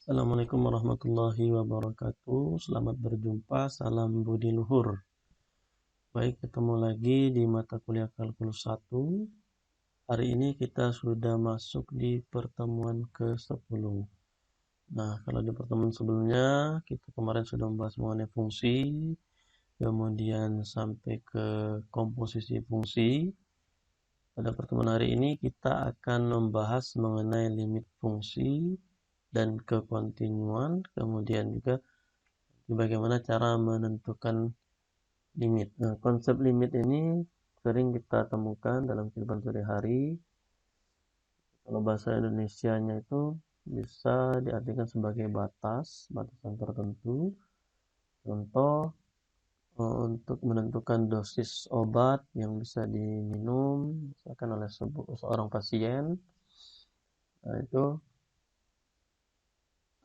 Assalamualaikum warahmatullahi wabarakatuh. Selamat berjumpa, salam budi luhur. Baik, ketemu lagi di mata kuliah kalkulus 1. Hari ini kita sudah masuk di pertemuan ke-10. Nah, kalau di pertemuan sebelumnya, kita kemarin sudah membahas mengenai fungsi, kemudian sampai ke komposisi fungsi. Pada pertemuan hari ini kita akan membahas mengenai limit fungsi dan kekontinuan, kemudian juga bagaimana cara menentukan limit. Nah, konsep limit ini sering kita temukan dalam kehidupan sehari-hari. Kalau bahasa Indonesianya itu bisa diartikan sebagai batasan tertentu. Contoh, untuk menentukan dosis obat yang bisa diminum, misalkan oleh seorang pasien. Nah, itu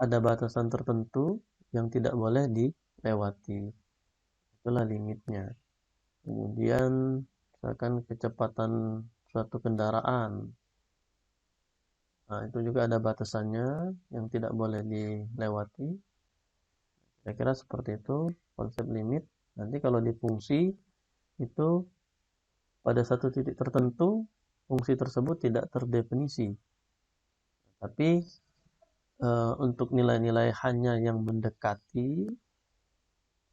ada batasan tertentu yang tidak boleh dilewati. Itulah limitnya. Kemudian misalkan kecepatan suatu kendaraan. Nah, itu juga ada batasannya yang tidak boleh dilewati. Kira-kira seperti itu konsep limit. Nanti kalau di fungsi itu pada satu titik tertentu fungsi tersebut tidak terdefinisi. Tapi untuk nilai-nilai hanya yang mendekati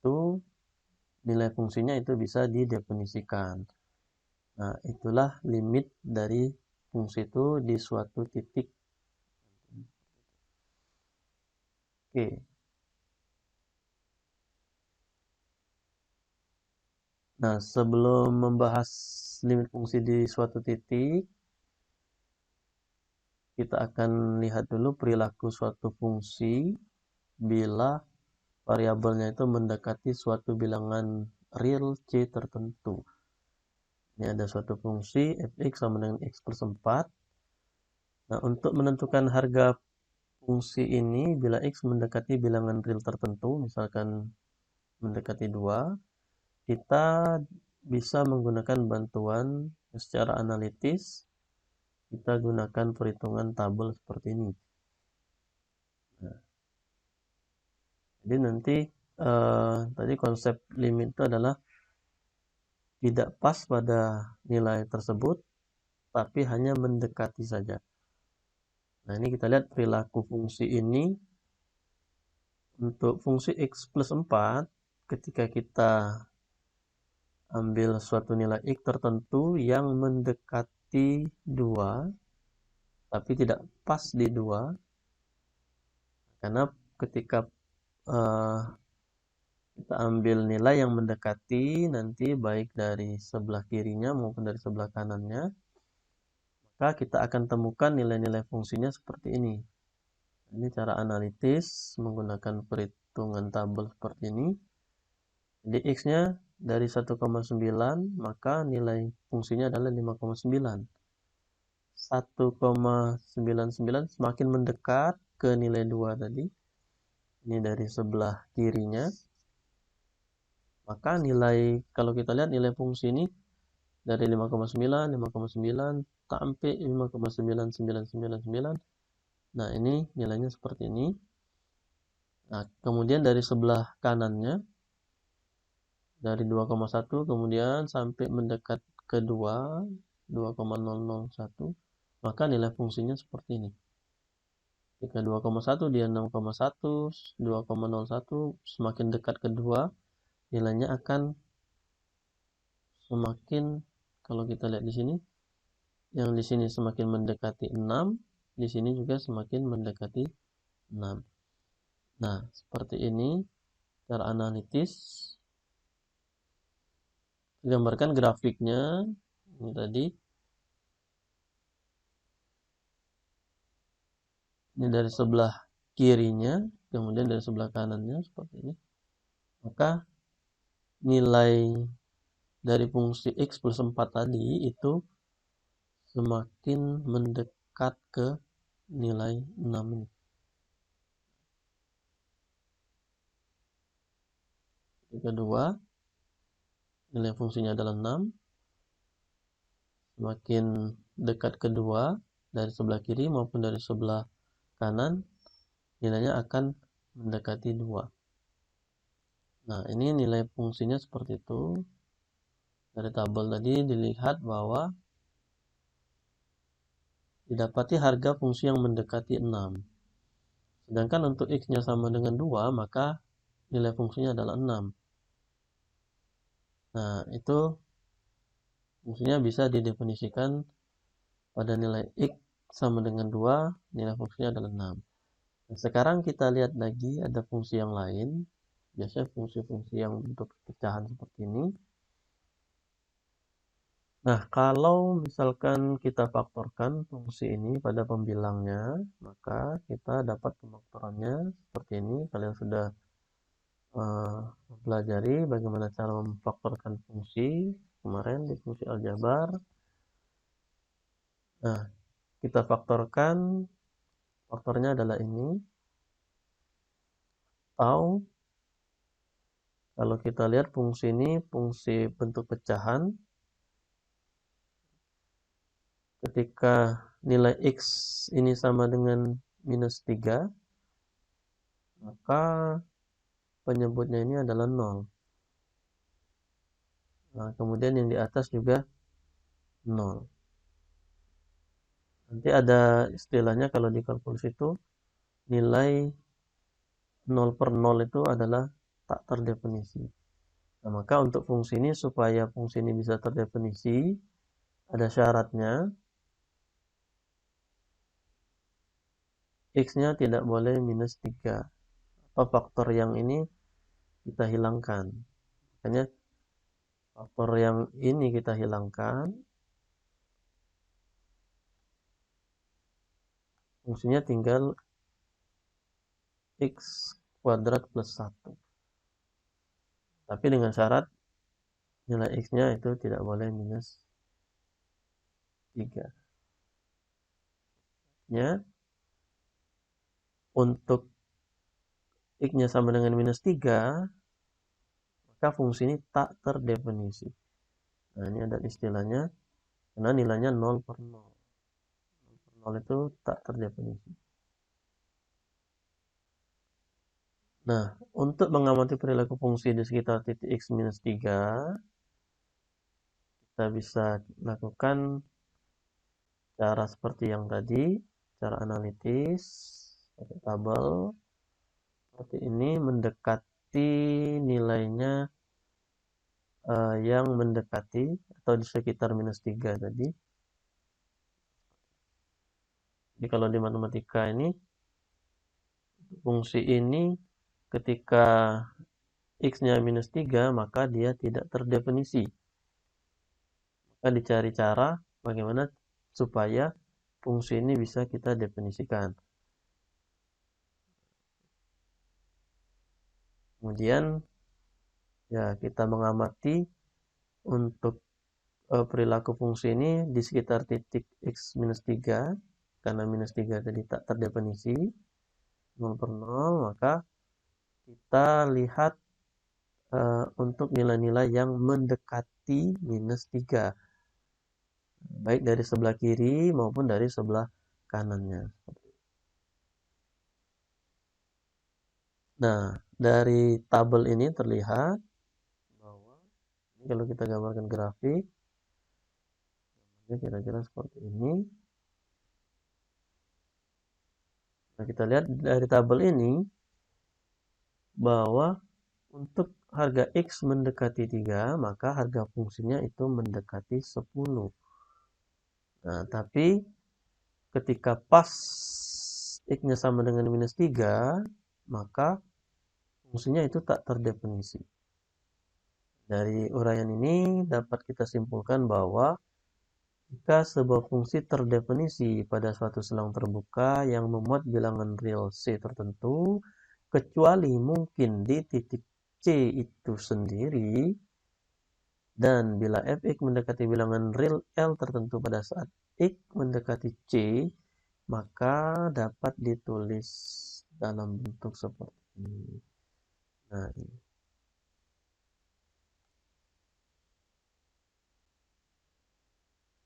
itu nilai fungsinya itu bisa didefinisikan. Nah, itulah limit dari fungsi itu di suatu titik. Oke. Nah, sebelum membahas limit fungsi di suatu titik, kita akan lihat dulu perilaku suatu fungsi bila variabelnya itu mendekati suatu bilangan real C tertentu. Ini ada suatu fungsi fx sama dengan x plus 4. Nah, untuk menentukan harga fungsi ini bila x mendekati bilangan real tertentu, misalkan mendekati 2, kita bisa menggunakan bantuan secara analitis. Kita gunakan perhitungan tabel seperti ini. Nah, jadi nanti tadi konsep limit itu adalah tidak pas pada nilai tersebut, tapi hanya mendekati saja. Nah, ini kita lihat perilaku fungsi ini. Untuk fungsi x plus 4, ketika kita ambil suatu nilai x tertentu yang mendekati 2, tapi tidak pas di 2, karena ketika kita ambil nilai yang mendekati nanti baik dari sebelah kirinya maupun dari sebelah kanannya, maka kita akan temukan nilai-nilai fungsinya seperti ini. Ini cara analitis menggunakan perhitungan tabel seperti ini. Jadi x-nya dari 1,9, maka nilai fungsinya adalah 5,9. 1,99 semakin mendekat ke nilai 2 tadi. Ini dari sebelah kirinya. Maka nilai, kalau kita lihat nilai fungsi ini dari 5,9, 5,9 sampai 5,9999. Nah, ini nilainya seperti ini. Nah, kemudian dari sebelah kanannya dari 2,1 kemudian sampai mendekat ke 2, 2,001, maka nilai fungsinya seperti ini. Jika 2,1 dia 6,1, 2,01 semakin dekat ke 2, nilainya akan semakin, kalau kita lihat di sini, yang di sini semakin mendekati 6, di sini juga semakin mendekati 6. Nah, seperti ini cara analitis. Gambarkan grafiknya ini tadi. Ini dari sebelah kirinya, kemudian dari sebelah kanannya seperti ini. Maka nilai dari fungsi x plus 4 tadi itu semakin mendekat ke nilai 6 ini. Yang kedua, nilai fungsinya adalah 6. Semakin dekat kedua dari sebelah kiri maupun dari sebelah kanan, nilainya akan mendekati 2. Nah, ini nilai fungsinya seperti itu. Dari tabel tadi dilihat bahwa didapati harga fungsi yang mendekati 6. Sedangkan untuk X-nya sama dengan 2, maka nilai fungsinya adalah 6. Nah, itu fungsinya bisa didefinisikan pada nilai X sama dengan 2, nilai fungsinya adalah 6. Nah, sekarang kita lihat lagi ada fungsi yang lain. Biasanya fungsi-fungsi yang bentuk pecahan seperti ini. Nah, kalau misalkan kita faktorkan fungsi ini pada pembilangnya, maka kita dapat pemfaktorannya seperti ini. Kalian sudah mempelajari bagaimana cara memfaktorkan fungsi kemarin di fungsi aljabar. Nah, kita faktorkan, faktornya adalah ini. Atau kalau kita lihat fungsi ini fungsi bentuk pecahan, ketika nilai X ini sama dengan minus 3, maka penyebutnya ini adalah 0. Nah, kemudian yang di atas juga 0. Nanti ada istilahnya kalau di kalkulus itu nilai 0 per 0 itu adalah tak terdefinisi. Nah, maka untuk fungsi ini, supaya fungsi ini bisa terdefinisi, ada syaratnya. X-nya tidak boleh minus 3. Atau faktor yang ini kita hilangkan. Makanya faktor yang ini kita hilangkan. Fungsinya tinggal X kuadrat plus 1. Tapi dengan syarat nilai X-nya itu tidak boleh minus 3. Ya, untuk X-nya sama dengan minus 3, maka fungsi ini tak terdefinisi. Nah, ini ada istilahnya, karena nilainya 0 per 0. 0 itu tak terdefinisi. Nah, untuk mengamati perilaku fungsi di sekitar titik X minus 3, kita bisa lakukan cara seperti yang tadi, cara analitis, pakai tabel, seperti ini, mendekati nilainya yang mendekati atau di sekitar minus 3 tadi. Jadi kalau di matematika ini, fungsi ini ketika X-nya minus 3, maka dia tidak terdefinisi. Maka dicari cara bagaimana supaya fungsi ini bisa kita definisikan. Kemudian ya kita mengamati untuk perilaku fungsi ini di sekitar titik X minus 3, karena minus 3 tadi tak terdefinisi, 0 per 0, maka kita lihat untuk nilai-nilai yang mendekati minus 3. Baik dari sebelah kiri maupun dari sebelah kanannya. Nah, dari tabel ini terlihat bahwa ini kalau kita gambarkan grafik, kira-kira seperti ini. Nah, kita lihat dari tabel ini bahwa untuk harga X mendekati 3, maka harga fungsinya itu mendekati 10. Nah, tapi ketika pas X-nya sama dengan minus 3, maka fungsinya itu tak terdefinisi. Dari uraian ini dapat kita simpulkan bahwa jika sebuah fungsi terdefinisi pada suatu selang terbuka yang memuat bilangan real C tertentu, kecuali mungkin di titik C itu sendiri, dan bila fx mendekati bilangan real L tertentu pada saat x mendekati C, maka dapat ditulis dalam bentuk seperti ini. Nah, ini.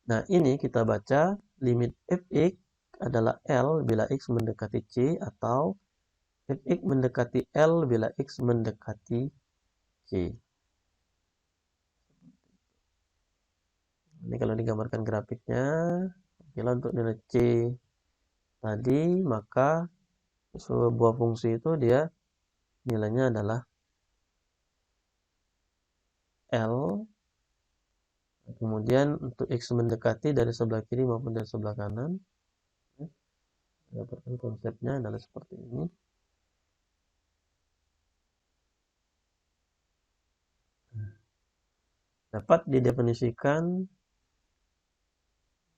Nah, ini kita baca limit fx adalah L bila x mendekati C, atau fx mendekati L bila x mendekati C. Ini kalau digambarkan grafiknya, bila untuk nilai C tadi, maka sebuah fungsi itu dia nilainya adalah L. Kemudian untuk x mendekati dari sebelah kiri maupun dari sebelah kanan, dapatkan konsepnya adalah seperti ini. Dapat didefinisikan,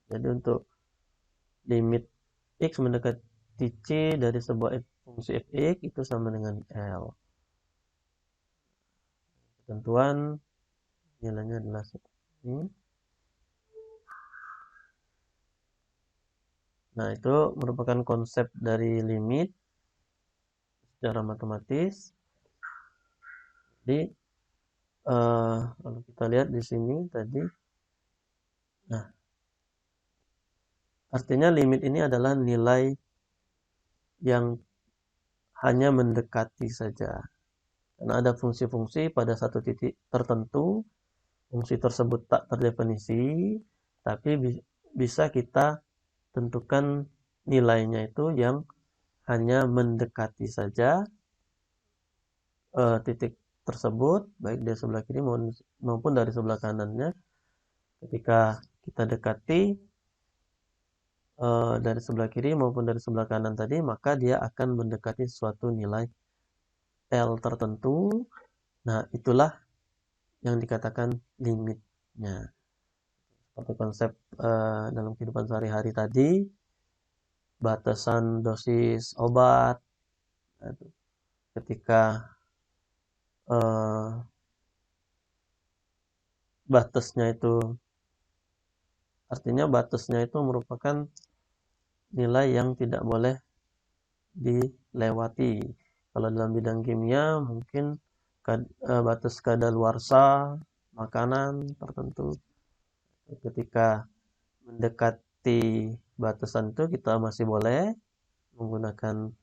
jadi untuk limit x mendekati C dari sebuah fungsi fx itu sama dengan L. Ketentuan nilainya adalah seperti ini. Nah, itu merupakan konsep dari limit secara matematis. Jadi, kalau kita lihat di sini tadi, nah, artinya limit ini adalah nilai yang hanya mendekati saja. Karena ada fungsi-fungsi pada satu titik tertentu, fungsi tersebut tak terdefinisi, tapi bisa kita tentukan nilainya itu yang hanya mendekati saja titik tersebut, baik dari sebelah kiri maupun dari sebelah kanannya. Ketika kita dekati dari sebelah kiri maupun dari sebelah kanan tadi, maka dia akan mendekati suatu nilai L tertentu. Nah, itulah yang dikatakan limitnya. Seperti konsep dalam kehidupan sehari-hari tadi, batasan dosis obat. Ketika batasnya itu, artinya batasnya itu merupakan nilai yang tidak boleh dilewati. Kalau dalam bidang kimia mungkin batas kadaluarsa makanan tertentu. Ketika mendekati batasan itu kita masih boleh menggunakan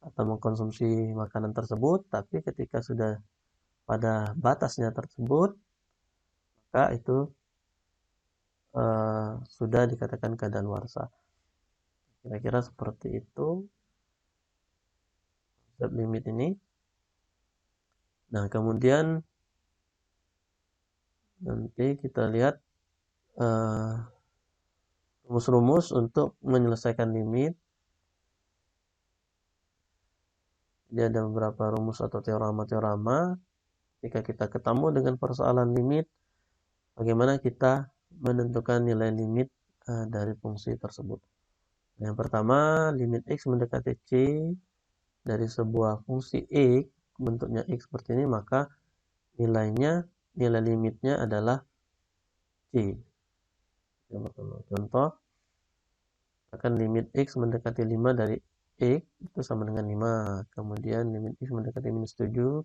atau mengkonsumsi makanan tersebut, tapi ketika sudah pada batasnya tersebut, maka itu sudah dikatakan kadaluarsa. Kira-kira seperti itu konsep limit ini. Nah, kemudian nanti kita lihat rumus-rumus untuk menyelesaikan limit. Jadi ada beberapa rumus atau teorema-teorema. Jika kita ketemu dengan persoalan limit, bagaimana kita menentukan nilai limit dari fungsi tersebut. Yang pertama, limit x mendekati C dari sebuah fungsi x, bentuknya x seperti ini, maka nilai limitnya adalah C. Contoh, akan limit x mendekati 5 dari x itu sama dengan 5. Kemudian limit x mendekati minus 7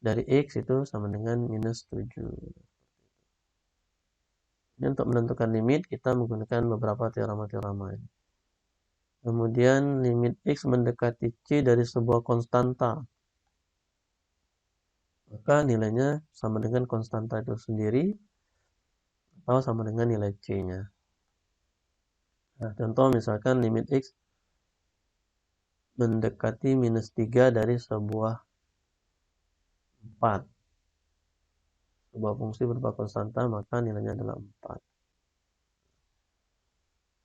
dari x itu sama dengan minus 7. Ini untuk menentukan limit kita menggunakan beberapa teorema-teorema ini. Kemudian limit x mendekati C dari sebuah konstanta, maka nilainya sama dengan konstanta itu sendiri atau sama dengan nilai C-nya. Nah, contoh misalkan limit x mendekati minus 3 dari sebuah 4. Sebuah fungsi berupa konstanta, maka nilainya adalah 4.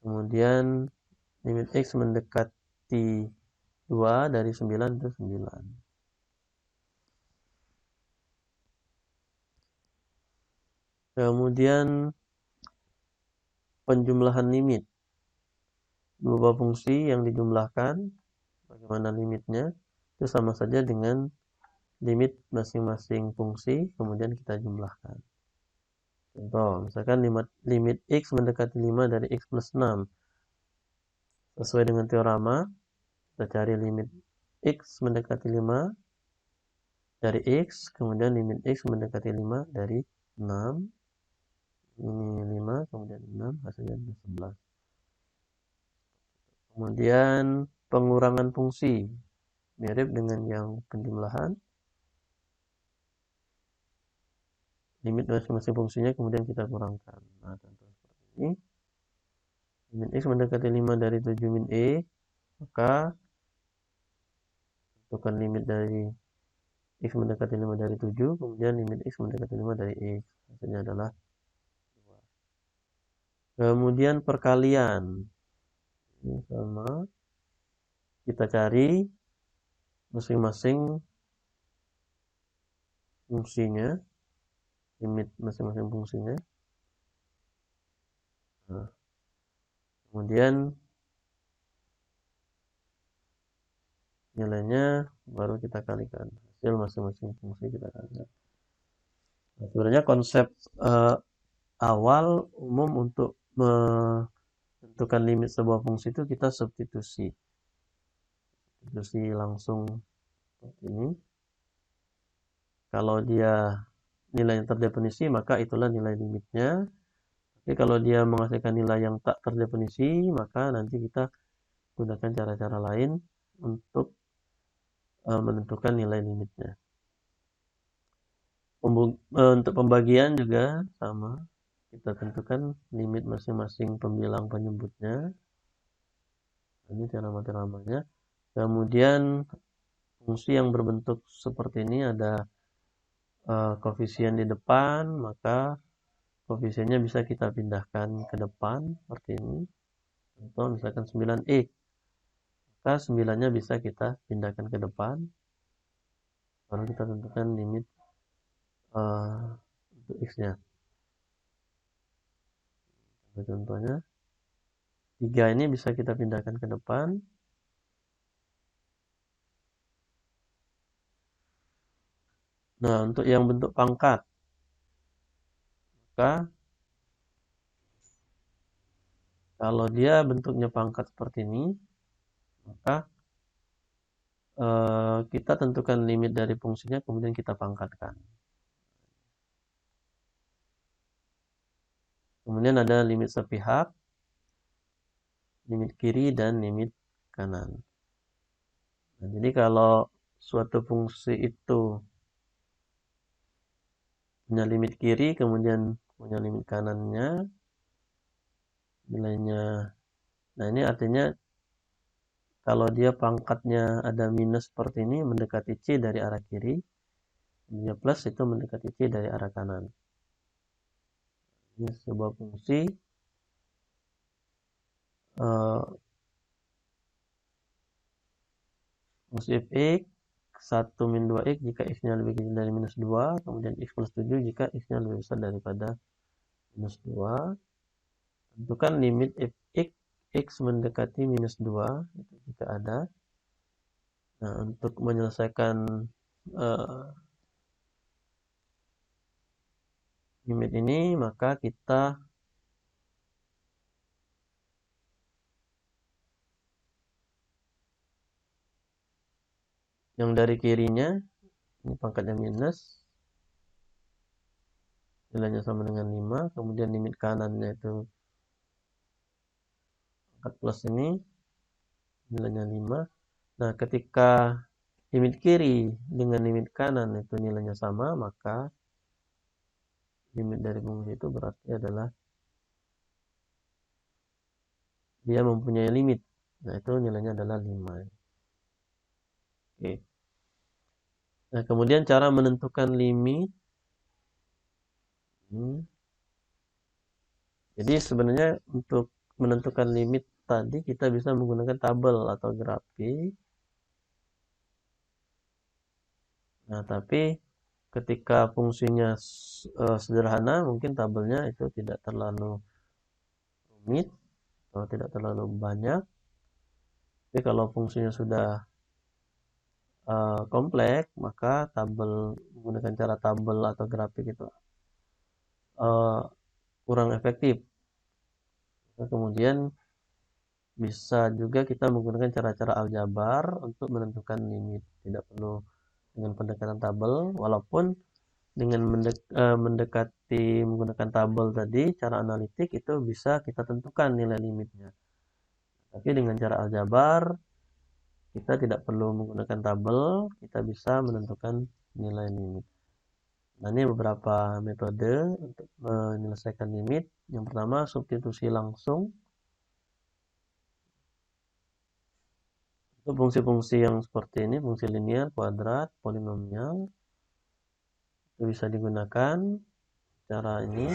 Kemudian limit x mendekati 2 dari 9 itu 9. Kemudian penjumlahan limit. Dua fungsi yang dijumlahkan, bagaimana limitnya, itu sama saja dengan limit masing-masing fungsi, kemudian kita jumlahkan. Contoh, misalkan limit x mendekati 5 dari x plus 6. Sesuai dengan teorema, kita cari limit x mendekati 5 dari x, kemudian limit x mendekati 5 dari 6. Ini 5, kemudian 6, hasilnya 11. Kemudian pengurangan fungsi. mirip dengan yang penjumlahan. Limit masing-masing fungsinya kemudian kita kurangkan. Nah, contoh seperti ini. Limit X mendekati 5 dari 7 min E, maka tentukan limit dari X mendekati 5 dari 7, kemudian limit X mendekati 5 dari X. Hasilnya adalah 2. Kemudian perkalian. Ini sama. Kita cari masing-masing fungsinya, limit masing-masing fungsinya. Nah, kemudian nilainya baru kita kalikan. Hasil masing-masing fungsi kita kalikan. Nah, sebenarnya konsep awal umum untuk menentukan limit sebuah fungsi itu kita substitusi. Substitusi langsung seperti ini. Kalau dia nilai yang terdefinisi, maka itulah nilai limitnya. Tapi kalau dia menghasilkan nilai yang tak terdefinisi, maka nanti kita gunakan cara-cara lain untuk menentukan nilai limitnya. Untuk pembagian juga sama. Kita tentukan limit masing-masing pembilang penyebutnya. Ini cara mati-lamanya. Kemudian fungsi yang berbentuk seperti ini ada koefisien di depan, maka koefisiennya bisa kita pindahkan ke depan seperti ini. Contoh misalkan 9x, maka 9-nya bisa kita pindahkan ke depan. Baru kita tentukan limit untuk x-nya. Contohnya 3 ini bisa kita pindahkan ke depan. Nah, untuk yang bentuk pangkat, maka kalau dia bentuknya pangkat seperti ini, maka kita tentukan limit dari fungsinya, kemudian kita pangkatkan. Kemudian ada limit sepihak, limit kiri, dan limit kanan. Nah, jadi kalau suatu fungsi itu punya limit kiri, kemudian punya limit kanannya, nilainya. Nah, ini artinya kalau dia pangkatnya ada minus seperti ini, mendekati C dari arah kiri, dia plus itu mendekati C dari arah kanan. Ini sebuah fungsi fungsi f(x) 1 min 2x jika x-nya lebih kecil dari minus 2, kemudian x plus 7 jika x-nya lebih besar daripada minus 2. Tentukan limit f(x) x mendekati minus 2, itu jika ada. Nah, untuk menyelesaikan limit ini, maka kita yang dari kirinya, ini pangkatnya minus, nilainya sama dengan 5, kemudian limit kanannya itu pangkat plus ini, nilainya 5. Nah, ketika limit kiri dengan limit kanan itu nilainya sama, maka limit dari fungsi itu berarti adalah dia mempunyai limit. Nah, itu nilainya adalah 5. Oke. Nah, kemudian cara menentukan limit. Jadi sebenarnya untuk menentukan limit tadi kita bisa menggunakan tabel atau grafik. Nah, tapi ketika fungsinya sederhana, mungkin tabelnya itu tidak terlalu rumit atau tidak terlalu banyak. Tapi kalau fungsinya sudah kompleks, maka menggunakan cara tabel atau grafik itu kurang efektif. Nah, kemudian bisa juga kita menggunakan cara-cara aljabar untuk menentukan limit. Tidak perlu dengan pendekatan tabel, walaupun dengan mendekati menggunakan tabel tadi, cara analitik itu bisa kita tentukan nilai limitnya. Tapi dengan cara aljabar, kita tidak perlu menggunakan tabel, kita bisa menentukan nilai limit. Nah, ini beberapa metode untuk menyelesaikan limit. Yang pertama, substitusi langsung. Untuk fungsi-fungsi yang seperti ini, fungsi linear, kuadrat, polinomial, itu bisa digunakan cara ini.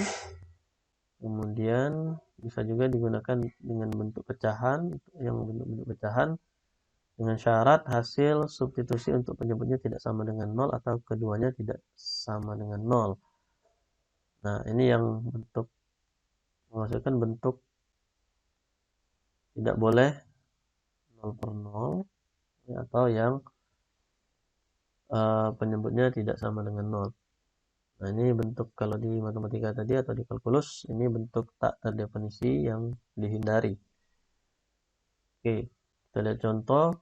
Kemudian bisa juga digunakan dengan bentuk pecahan, yang bentuk pecahan dengan syarat hasil substitusi untuk penyebutnya tidak sama dengan 0 atau keduanya tidak sama dengan 0. Nah, ini yang bentuk menghasilkan bentuk tidak boleh 0 per 0, ya, atau yang penyebutnya tidak sama dengan 0. Nah, ini bentuk kalau di matematika tadi atau di kalkulus, ini bentuk tak terdefinisi yang dihindari. Oke, kita lihat contoh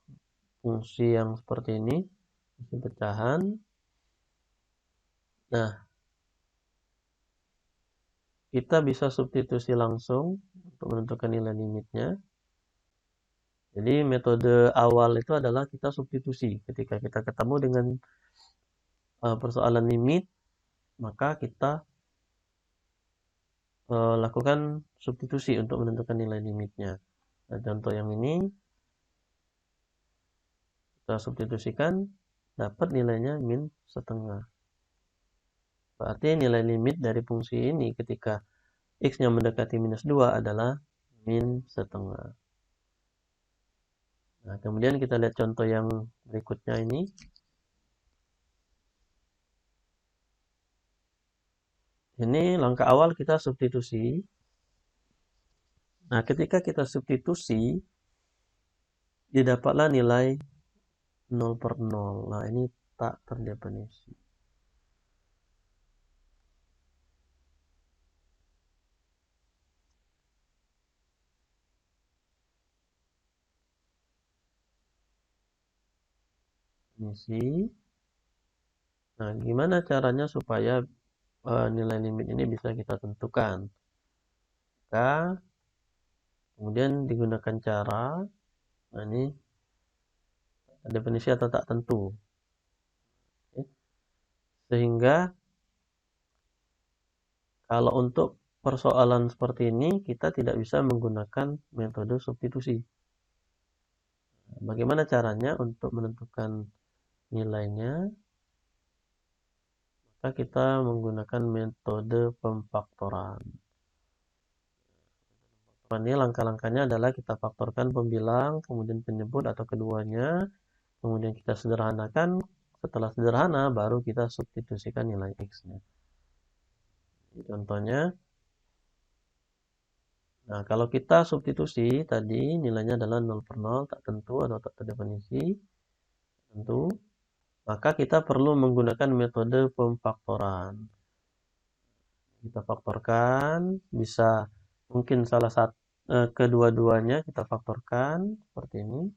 fungsi yang seperti ini, fungsi pecahan. Nah, kita bisa substitusi langsung untuk menentukan nilai limitnya. Jadi metode awal itu adalah kita substitusi. Ketika kita ketemu dengan persoalan limit, maka kita lakukan substitusi untuk menentukan nilai limitnya. Nah, contoh yang ini kita substitusikan, dapat nilainya min setengah. Berarti nilai limit dari fungsi ini ketika x-nya mendekati minus 2 adalah min setengah. Nah, kemudian kita lihat contoh yang berikutnya ini. Ini langkah awal kita substitusi. Nah, ketika kita substitusi, didapatlah nilai 0 per 0. Nah, ini tak terdefinisi. Nah, gimana caranya supaya nilai limit ini bisa kita tentukan? Maka kemudian digunakan cara, nah ini definisi atau tak tentu. Sehingga kalau untuk persoalan seperti ini kita tidak bisa menggunakan metode substitusi. Bagaimana caranya untuk menentukan nilainya? Maka kita menggunakan metode pemfaktoran. Ini langkah-langkahnya adalah kita faktorkan pembilang, kemudian penyebut atau keduanya, kemudian kita sederhanakan. Setelah sederhana, baru kita substitusikan nilai x-nya. Contohnya, nah kalau kita substitusi tadi nilainya adalah 0 per 0, tak tentu atau tak terdefinisi, tentu, maka kita perlu menggunakan metode pemfaktoran. Kita faktorkan, bisa mungkin salah satu kedua-duanya kita faktorkan seperti ini.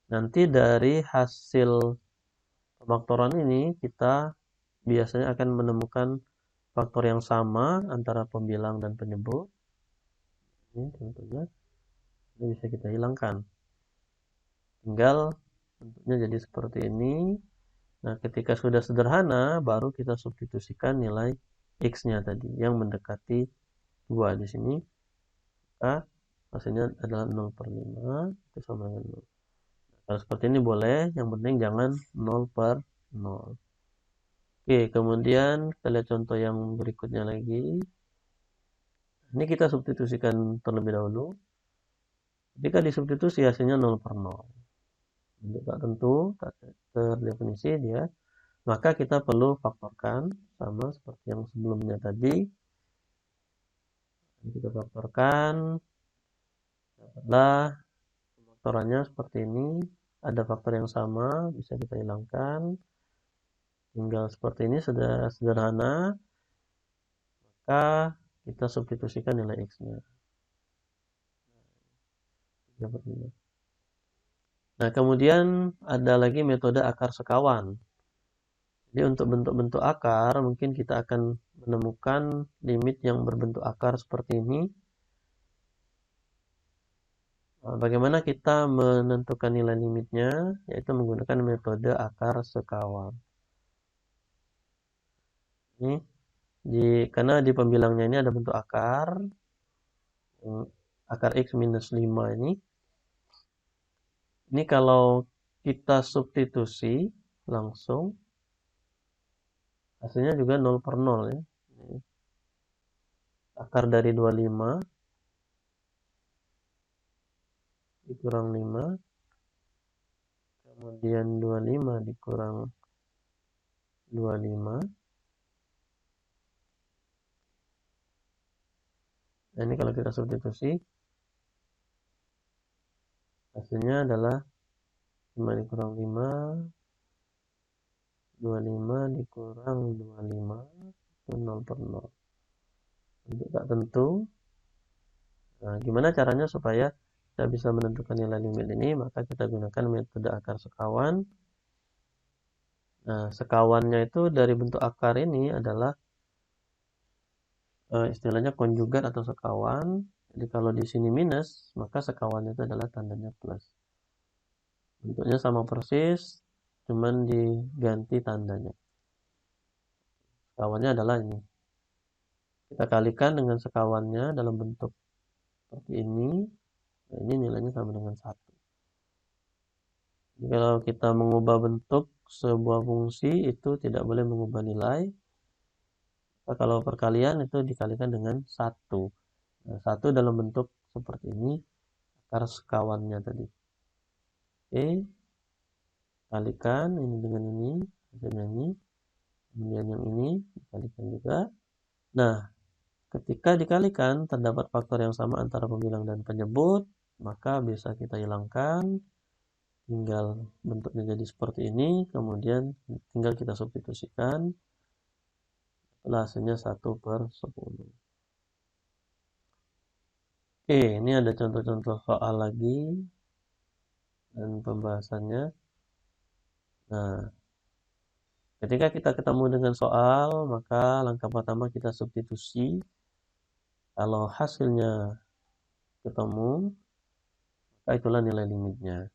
Nanti dari hasil pemfaktoran ini kita biasanya akan menemukan faktor yang sama antara pembilang dan penyebut. Ini tentunya ini bisa kita hilangkan. Tinggal bentuknya jadi seperti ini. Nah, ketika sudah sederhana, baru kita substitusikan nilai x-nya tadi yang mendekati 2 di sini. Maka hasilnya adalah 0 per 5, itu sama dengan 0. Kalau seperti ini boleh, yang penting jangan 0 per 0. Oke, kemudian kita lihat contoh yang berikutnya lagi. Ini kita substitusikan terlebih dahulu. Jika disubstitusi hasilnya 0 per 0. Bentuk tak tentu, tak terdefinisi dia. Maka kita perlu faktorkan sama seperti yang sebelumnya tadi. Kita faktorkan, dapatlah faktorannya seperti ini. Ada faktor yang sama, bisa kita hilangkan. Tinggal seperti ini sudah sederhana. Maka kita substitusikan nilai x-nya. Nah, kemudian ada lagi metode akar sekawan. Jadi untuk bentuk-bentuk akar, mungkin kita akan menemukan limit yang berbentuk akar seperti ini. Bagaimana kita menentukan nilai limitnya? Yaitu menggunakan metode akar sekawan. Ini karena di pembilangnya ini ada bentuk akar, akar X minus 5 ini. Ini kalau kita substitusi langsung, hasilnya juga 0 per 0 ya. Akar dari 25 dikurang 5, kemudian 25 dikurang 25. Nah, ini kalau kita substitusi, hasilnya adalah 5 dikurang 5, 25 dikurang 25, itu 0 per 0. Untuk tak tentu. Nah, gimana caranya supaya kita bisa menentukan nilai limit ini? Maka kita gunakan metode akar sekawan. Nah, sekawannya itu dari bentuk akar ini adalah istilahnya konjugat atau sekawan. Jadi kalau di sini minus, maka sekawannya itu adalah tandanya plus. Bentuknya sama persis, cuman diganti tandanya. Sekawannya adalah ini. Kita kalikan dengan sekawannya dalam bentuk seperti ini. Nah, ini nilainya sama dengan 1. Jadi kalau kita mengubah bentuk sebuah fungsi itu tidak boleh mengubah nilai. Nah, kalau perkalian itu dikalikan dengan 1. Nah, 1 dalam bentuk seperti ini akar sekawannya tadi. Oke, kalikan ini dengan ini, hasilnya ini. Kemudian yang ini dikalikan juga. Nah, ketika dikalikan terdapat faktor yang sama antara pembilang dan penyebut, maka bisa kita hilangkan. Tinggal bentuknya jadi seperti ini, kemudian tinggal kita substitusikan. Hasilnya 1 per 10. Oke, ini ada contoh-contoh soal lagi dan pembahasannya. Nah, ketika kita ketemu dengan soal, maka langkah pertama kita substitusi. Kalau hasilnya ketemu, maka itulah nilai limitnya.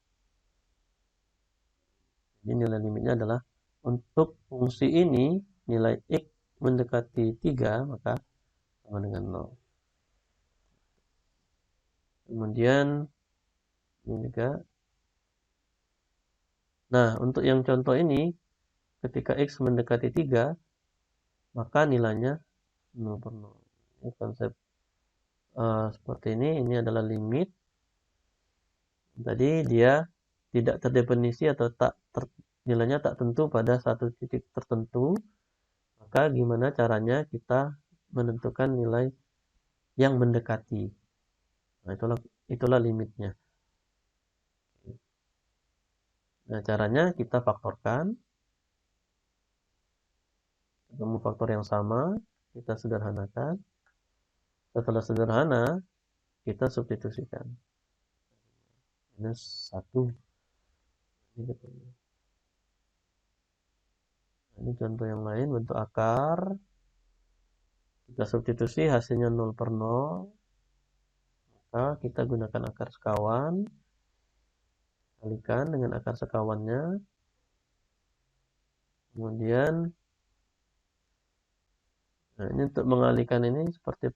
Jadi nilai limitnya adalah untuk fungsi ini, nilai X mendekati 3, maka sama dengan 0. Kemudian ini juga. Nah, untuk yang contoh ini, ketika X mendekati 3, maka nilainya 0 per 0. Ini konsep seperti ini adalah limit. Tadi dia tidak terdefinisi atau nilainya tak tentu pada satu titik tertentu. Maka gimana caranya kita menentukan nilai yang mendekati. Nah, itulah limitnya. Nah, caranya kita faktorkan. Ketemu faktor yang sama, kita sederhanakan. Setelah sederhana, kita substitusikan. Minus 1. Ini contoh yang lain, bentuk akar. Kita substitusi hasilnya 0 per 0. Maka kita gunakan akar sekawan. Kalikan dengan akar sekawannya. Kemudian, nah ini untuk mengalihkan ini seperti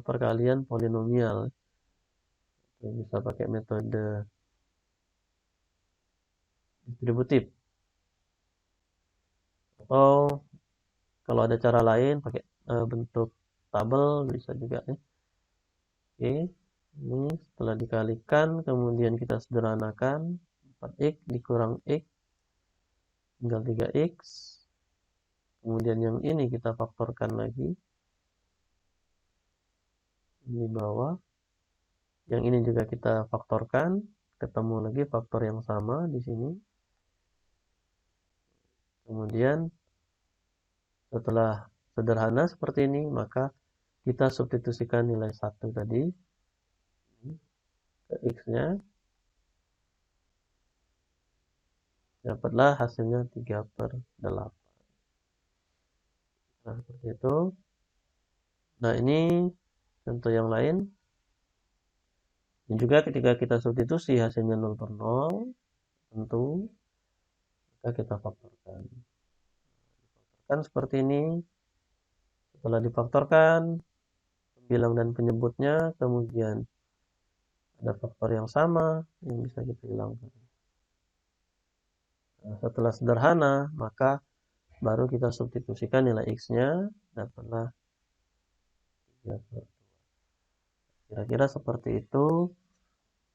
perkalian polinomial. Bisa pakai metode distributif. Atau kalau ada cara lain pakai bentuk tabel bisa juga ya. Oke, ini setelah dikalikan kemudian kita sederhanakan 4x dikurang x tinggal 3x. Kemudian yang ini kita faktorkan lagi di bawah. Yang ini juga kita faktorkan, ketemu lagi faktor yang sama di sini. Kemudian setelah sederhana seperti ini, maka kita substitusikan nilai 1 tadi ke x-nya. Dapatlah hasilnya 3 per 8. Nah, seperti itu. Nah, ini contoh yang lain. Dan juga ketika kita substitusi hasilnya 0 per 0, tentu maka kita faktorkan. Kan seperti ini. Setelah difaktorkan, pembilang dan penyebutnya, kemudian ada faktor yang sama yang bisa kita hilangkan. Nah, setelah sederhana, maka baru kita substitusikan nilai X-nya, dapatlah 3/2. Kira-kira seperti itu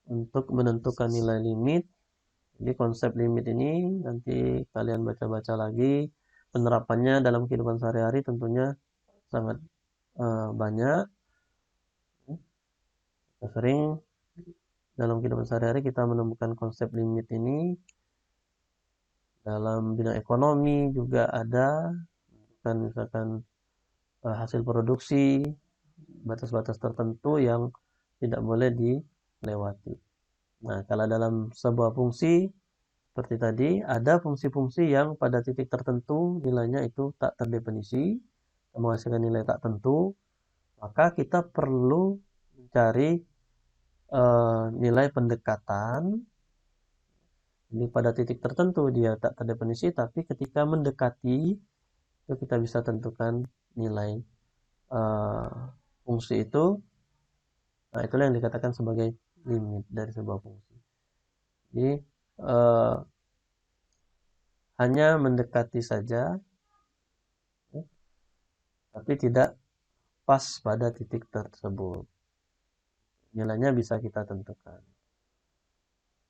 untuk menentukan nilai limit. Jadi konsep limit ini nanti kalian baca-baca lagi. Penerapannya dalam kehidupan sehari-hari tentunya sangat banyak. Sering dalam kehidupan sehari-hari kita menemukan konsep limit ini. Dalam bidang ekonomi juga ada, kan misalkan hasil produksi, batas-batas tertentu yang tidak boleh dilewati. Nah, kalau dalam sebuah fungsi seperti tadi, ada fungsi-fungsi yang pada titik tertentu nilainya itu tak terdefinisi, menghasilkan nilai tak tentu, maka kita perlu mencari nilai pendekatan. Jadi pada titik tertentu dia tak terdefinisi, tapi ketika mendekati itu kita bisa tentukan nilai fungsi itu. Nah, itulah yang dikatakan sebagai limit dari sebuah fungsi. Jadi hanya mendekati saja, tapi tidak pas pada titik tersebut. Nilainya bisa kita tentukan.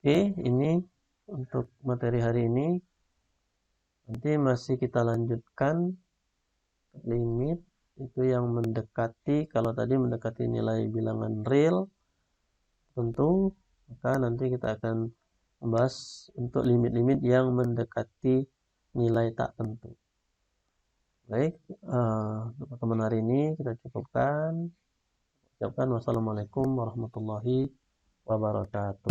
Oke, ini untuk materi hari ini. Nanti masih kita lanjutkan limit itu yang mendekati. Kalau tadi mendekati nilai bilangan real, tentu maka nanti kita akan membahas untuk limit-limit yang mendekati nilai tak tentu. Baik, untuk pertemuan hari ini kita cukupkan. Ucapkan wassalamualaikum warahmatullahi wabarakatuh.